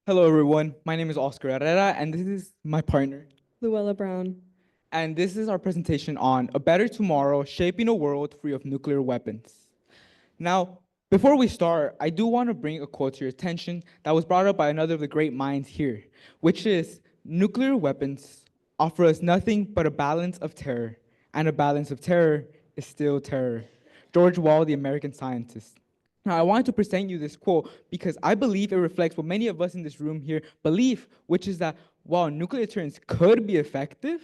Hello, everyone. My name is Oscar Herrera, and this is my partner. Luella Brown. And this is our presentation on A Better Tomorrow, Shaping a World Free of Nuclear Weapons. Now, before we start, I do want to bring a quote to your attention that was brought up by another of the great minds here, which is, nuclear weapons offer us nothing but a balance of terror, and a balance of terror is still terror. George Wall, the American scientist. Now, I wanted to present you this quote because I believe it reflects what many of us in this room here believe, which is that while nuclear deterrence could be effective,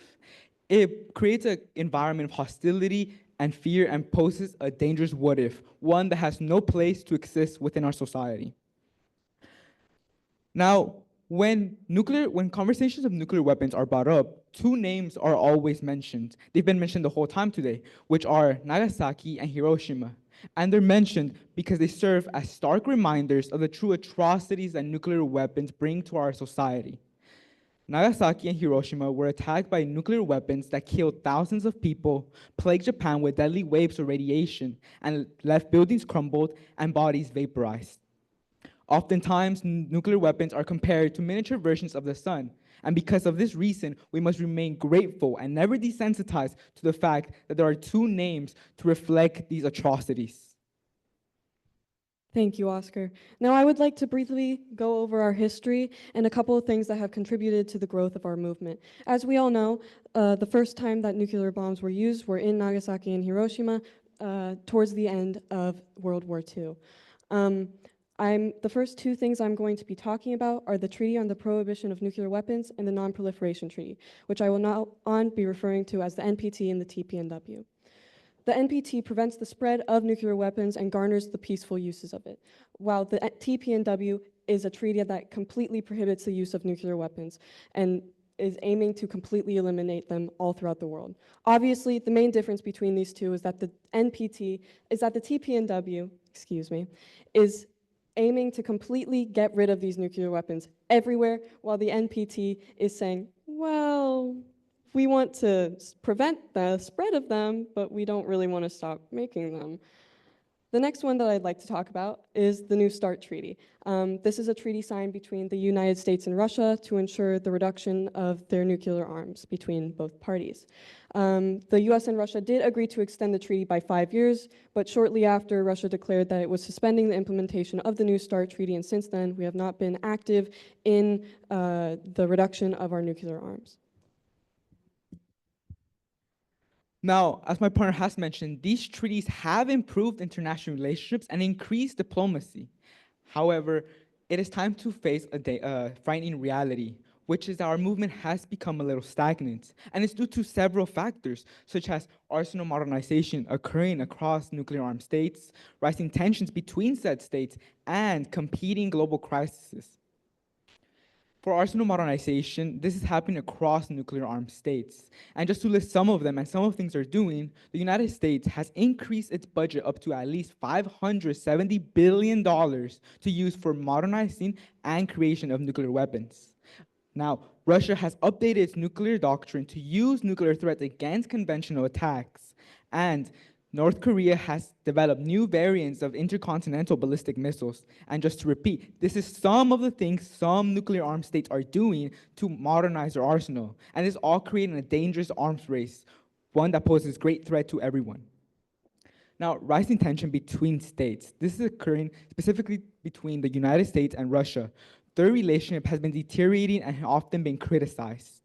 it creates an environment of hostility and fear and poses a dangerous what if, one that has no place to exist within our society. Now, when conversations of nuclear weapons are brought up, two names are always mentioned. They've been mentioned the whole time today, which are Nagasaki and Hiroshima. And they're mentioned because they serve as stark reminders of the true atrocities that nuclear weapons bring to our society. Nagasaki and Hiroshima were attacked by nuclear weapons that killed thousands of people, plagued Japan with deadly waves of radiation, and left buildings crumbled and bodies vaporized. Oftentimes, nuclear weapons are compared to miniature versions of the sun. And because of this reason, we must remain grateful and never desensitized to the fact that there are two names to reflect these atrocities. Thank you, Oscar. Now, I would like to briefly go over our history and a couple of things that have contributed to the growth of our movement. As we all know, the first time that nuclear bombs were used were in Nagasaki and Hiroshima towards the end of World War II. The first two things I'm going to be talking about are the Treaty on the Prohibition of Nuclear Weapons and the Non-Proliferation Treaty, which I will now on be referring to as the NPT and the TPNW. The NPT prevents the spread of nuclear weapons and garners the peaceful uses of it, while the TPNW is a treaty that completely prohibits the use of nuclear weapons and is aiming to completely eliminate them all throughout the world. Obviously, the main difference between these two is that the TPNW, is aiming to completely get rid of these nuclear weapons everywhere, while the NPT is saying, well, we want to prevent the spread of them, but we don't really want to stop making them. The next one that I'd like to talk about is the New START Treaty. This is a treaty signed between the United States and Russia to ensure the reduction of their nuclear arms between both parties. The US and Russia did agree to extend the treaty by 5 years, but shortly after, Russia declared that it was suspending the implementation of the New START Treaty, and since then, we have not been active in the reduction of our nuclear arms. Now, as my partner has mentioned, these treaties have improved international relationships and increased diplomacy. However, it is time to face a frightening reality, which is that our movement has become a little stagnant. And it's due to several factors, such as arsenal modernization occurring across nuclear armed states, rising tensions between said states, and competing global crises. For arsenal modernization, this is happening across nuclear armed states. And just to list some of them and some of the things they're doing, the United States has increased its budget up to at least $570 billion to use for modernizing and creation of nuclear weapons. Now, Russia has updated its nuclear doctrine to use nuclear threats against conventional attacks. And North Korea has developed new variants of intercontinental ballistic missiles. And just to repeat, this is some of the things some nuclear armed states are doing to modernize their arsenal. And this is all creating a dangerous arms race, one that poses great threat to everyone. Now, rising tension between states. This is occurring specifically between the United States and Russia. Their relationship has been deteriorating and often been criticized.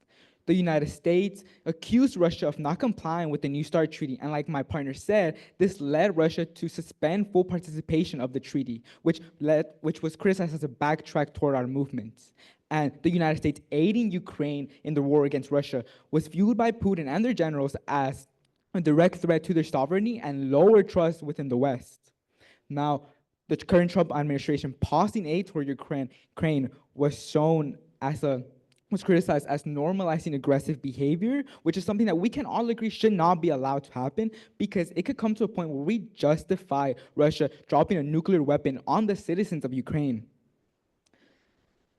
The United States accused Russia of not complying with the New START Treaty, and like my partner said, this led Russia to suspend full participation of the treaty, which was criticized as a backtrack toward our movements. And the United States aiding Ukraine in the war against Russia was viewed by Putin and their generals as a direct threat to their sovereignty and lower trust within the West. Now, the current Trump administration pausing aid toward Ukraine was criticized as normalizing aggressive behavior, which is something that we can all agree should not be allowed to happen, because it could come to a point where we justify Russia dropping a nuclear weapon on the citizens of Ukraine.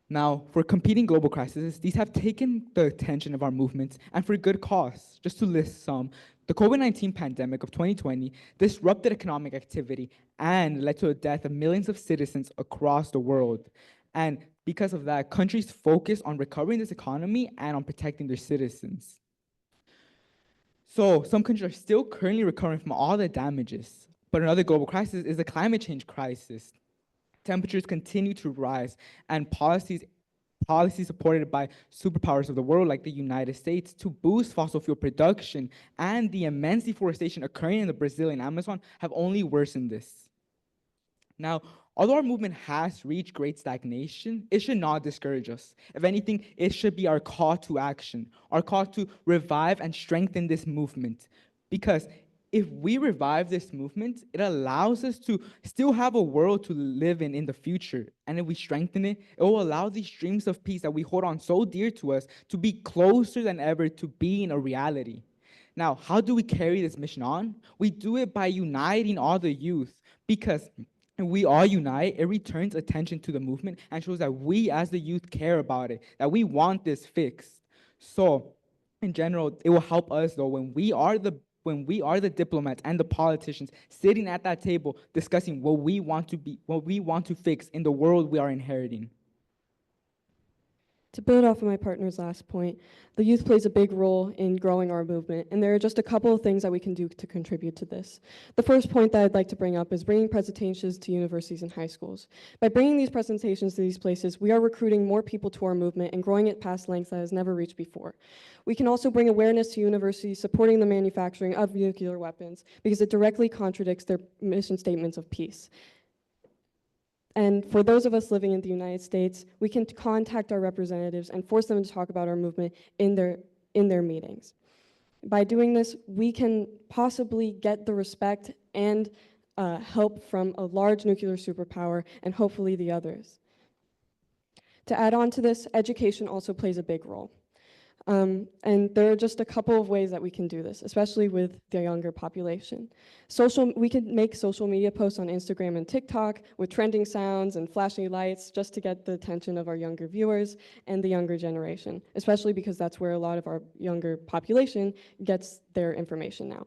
Now, for competing global crises, these have taken the attention of our movements, and for good cause. Just to list some, the COVID-19 pandemic of 2020 disrupted economic activity and led to the death of millions of citizens across the world. And because of that, countries focus on recovering this economy and on protecting their citizens. So some countries are still currently recovering from all the damages. But another global crisis is the climate change crisis. Temperatures continue to rise, and policies supported by superpowers of the world like the United States to boost fossil fuel production and the immense deforestation occurring in the Brazilian Amazon have only worsened this. Now, although our movement has reached great stagnation, it should not discourage us. If anything, it should be our call to action, our call to revive and strengthen this movement. Because if we revive this movement, it allows us to still have a world to live in the future. And if we strengthen it, it will allow these dreams of peace that we hold on so dear to us to be closer than ever to being a reality. Now, how do we carry this mission on? We do it by uniting all the youth, because we all unite, it returns attention to the movement and shows that we as the youth care about it, that we want this fixed. So in general, it will help us though when we are the diplomats and the politicians sitting at that table discussing what we want to fix in the world we are inheriting. To build off of my partner's last point, the youth plays a big role in growing our movement, and there are just a couple of things that we can do to contribute to this. The first point that I'd like to bring up is bringing presentations to universities and high schools. By bringing these presentations to these places, we are recruiting more people to our movement and growing it past lengths that has never reached before. We can also bring awareness to universities supporting the manufacturing of nuclear weapons because it directly contradicts their mission statements of peace. And for those of us living in the United States, we can contact our representatives and force them to talk about our movement in their meetings. By doing this, we can possibly get the respect and help from a large nuclear superpower and hopefully the others. To add on to this, education also plays a big role. And there are just a couple of ways that we can do this, especially with the younger population. We can make social media posts on Instagram and TikTok with trending sounds and flashing lights just to get the attention of our younger viewers and the younger generation, especially because that's where a lot of our younger population gets their information now.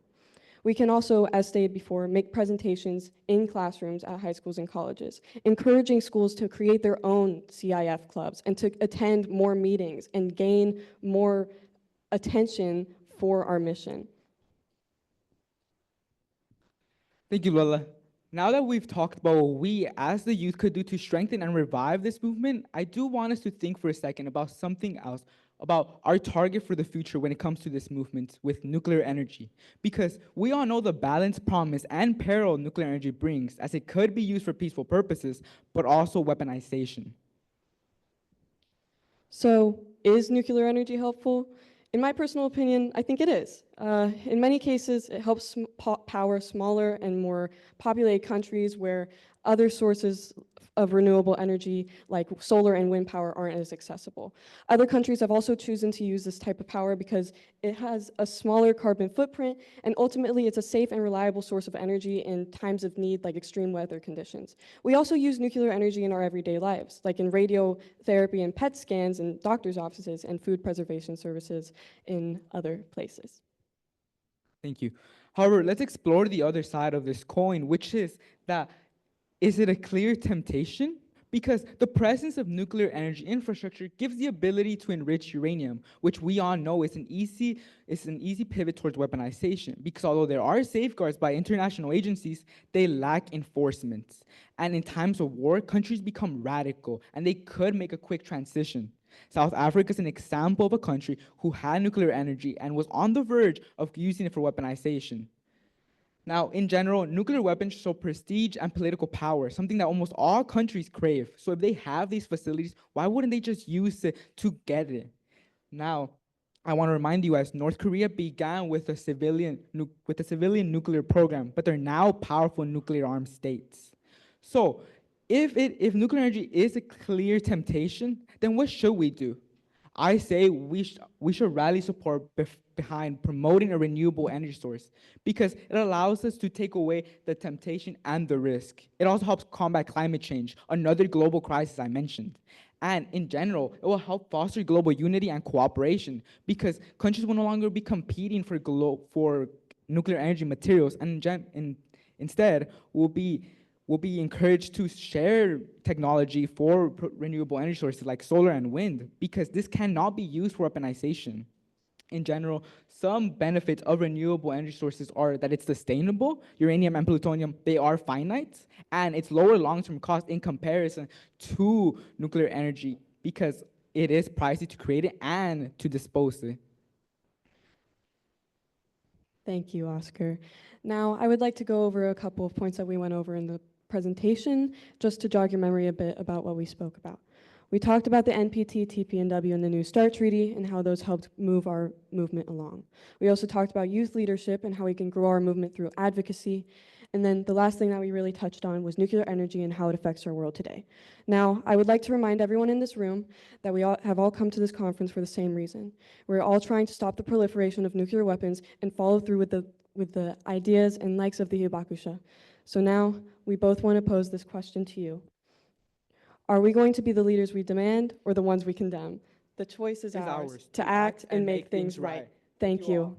We can also, as stated before, make presentations in classrooms at high schools and colleges, encouraging schools to create their own CIF clubs and to attend more meetings and gain more attention for our mission. Thank you, Lola. Now that we've talked about what we as the youth could do to strengthen and revive this movement, I do want us to think for a second about something else, about our target for the future when it comes to this movement with nuclear energy. Because we all know the balance, promise, and peril nuclear energy brings, as it could be used for peaceful purposes, but also weaponization. So, is nuclear energy helpful? In my personal opinion, I think it is. In many cases, it helps power smaller and more populated countries where other sources of renewable energy like solar and wind power aren't as accessible. Other countries have also chosen to use this type of power because it has a smaller carbon footprint, and ultimately it's a safe and reliable source of energy in times of need like extreme weather conditions. We also use nuclear energy in our everyday lives, like in radiotherapy and PET scans in doctors' offices and food preservation services in other places. Thank you. However, let's explore the other side of this coin, which is that is it a clear temptation? Because the presence of nuclear energy infrastructure gives the ability to enrich uranium, which we all know is an easy pivot towards weaponization. Because although there are safeguards by international agencies, they lack enforcement. And in times of war, countries become radical, and they could make a quick transition. South Africa is an example of a country who had nuclear energy and was on the verge of using it for weaponization. Now, in general, nuclear weapons show prestige and political power, something that almost all countries crave. So if they have these facilities, why wouldn't they just use it to get it? Now, I want to remind you, as North Korea began with a civilian nuclear program, but they're now powerful nuclear armed states. So if nuclear energy is a clear temptation, then what should we do? I say we should rally support behind promoting a renewable energy source because it allows us to take away the temptation and the risk. It also helps combat climate change, another global crisis I mentioned. And in general, it will help foster global unity and cooperation because countries will no longer be competing for nuclear energy materials, and instead will be will be encouraged to share technology for renewable energy sources like solar and wind, because this cannot be used for weaponization. In general, some benefits of renewable energy sources are that it's sustainable. Uranium and plutonium, they are finite, and it's lower long-term cost in comparison to nuclear energy because it is pricey to create it and to dispose it. Thank you, Oscar. Now, I would like to go over a couple of points that we went over in the presentation, just to jog your memory a bit about what we spoke about. We talked about the NPT, TPNW, and the New START Treaty and how those helped move our movement along. We also talked about youth leadership and how we can grow our movement through advocacy. And then the last thing that we really touched on was nuclear energy and how it affects our world today. Now, I would like to remind everyone in this room that we have all come to this conference for the same reason. We're all trying to stop the proliferation of nuclear weapons and follow through with the ideas and likes of the Hibakusha. So now, we both want to pose this question to you. Are we going to be the leaders we demand or the ones we condemn? The choice is ours to act and make things right. Thank you.